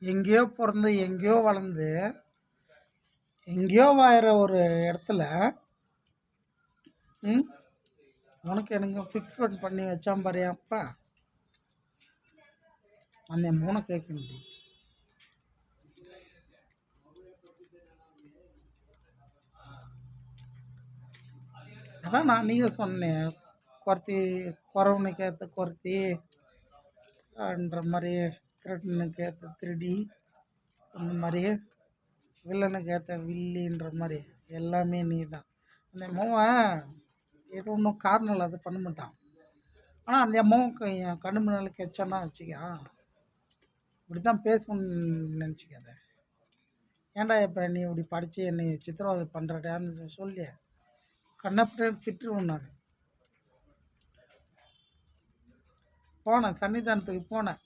எங்கேயோ பிறந்து எங்கேயோ வளர்ந்து எங்கேயோ வாயிற ஒரு இடத்துல ம் உனக்கு எனக்கு ஃபிக்ஸ் பண்ணி வச்சான் பாரு என் அப்பா. அந்த மூணை கேட்க முடியும். அதான் நான் நீங்கள் சொன்னேன், குறத்தி குறவனுக்கு ஏற்ற குறத்தின்ற மாதிரி, திருடனுக்கு ஏற்ற திருடி, இந்த மாதிரி வில்லனுக்கு ஏற்ற வில்லின்ற மாதிரி எல்லாமே நீ தான். அந்த மோவன் ஏதோ ஒன்றும் காரணம் இல்லாத பண்ண மாட்டான். ஆனால் அந்த அம்மாவும் என் கண்ணு முன்னால் கெச்சான்னா வச்சுக்கா, இப்படி தான் பேசணும்னு நினச்சிக்காத. ஏன்டா இப்போ நீ இப்படி படித்து என்னை சித்திரவதை பண்ணுறடான்னு சொல்லி கண்ணப்பட்டு திட்டுருவேன் நான். போனேன் சன்னிதானத்துக்கு போனேன்.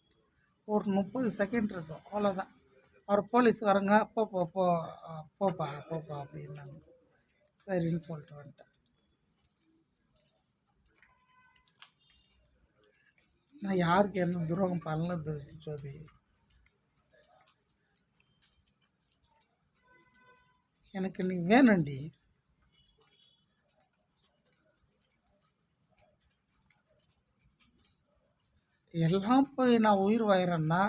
ஒரு 30 செகண்ட் இருக்கும், அவ்வளோதான். அவர் போலீஸ்காரங்க போப்பா அப்படின்னாங்க. சரின்னு சொல்லிட்டு வந்துட்டேன். நான் யாருக்கு எந்த துரோகம் பண்ணல ஜோதி. எனக்கு நீ வேணும்டி. எல்லாம் போய் நான் உயிர் வாயிறேன்னா,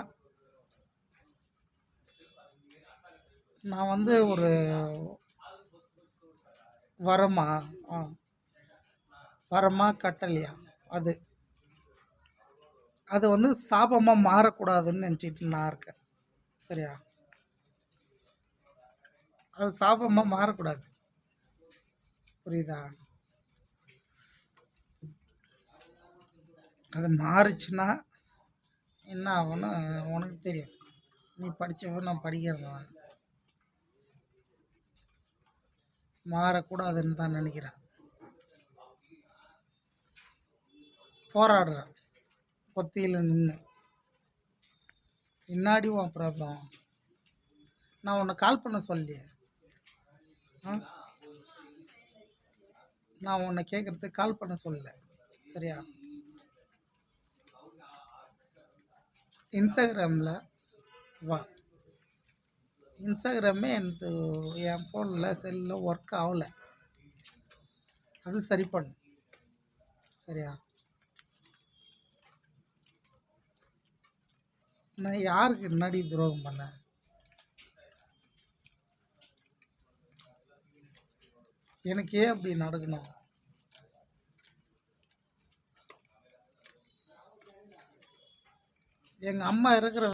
நான் வந்து ஒரு வரமா வரமா கட்டலையா, அது அது வந்து சாபமாக மாறக்கூடாதுன்னு நினச்சிட்டு நான் இருக்கேன். சரியா? அது சாபமாக மாறக்கூடாது. புரியுதா? அது மாறுச்சுன்னா என்ன ஆகும்னு உனக்கு தெரியும். நீ படித்தவன், நான் படிக்கிறவன். மாறக்கூடாதுன்னு தான் நினைக்கிறேன். போராடுறேன் பொத்தியில் நின்று. என்னாடி உன் ப்ராப்ளம்? நான் உன்னை கால் பண்ண சொல்லியே. நான் உன்னை கேட்குறதுக்கு கால் பண்ண சொல்லலை. சரியா? இன்ஸ்டாகிராமில் வா. இன்ஸ்டாகிராமே எனக்கு என் ஃபோனில் செல்லில் ஒர்க் ஆகலை. அது சரி பண்ணு. சரியா? நான் யாருக்கு முன்னாடி துரோகம் பண்ணேன்? எனக்கு ஏன் அப்படி நடக்கணும்? எங்கள் அம்மா இருக்கிற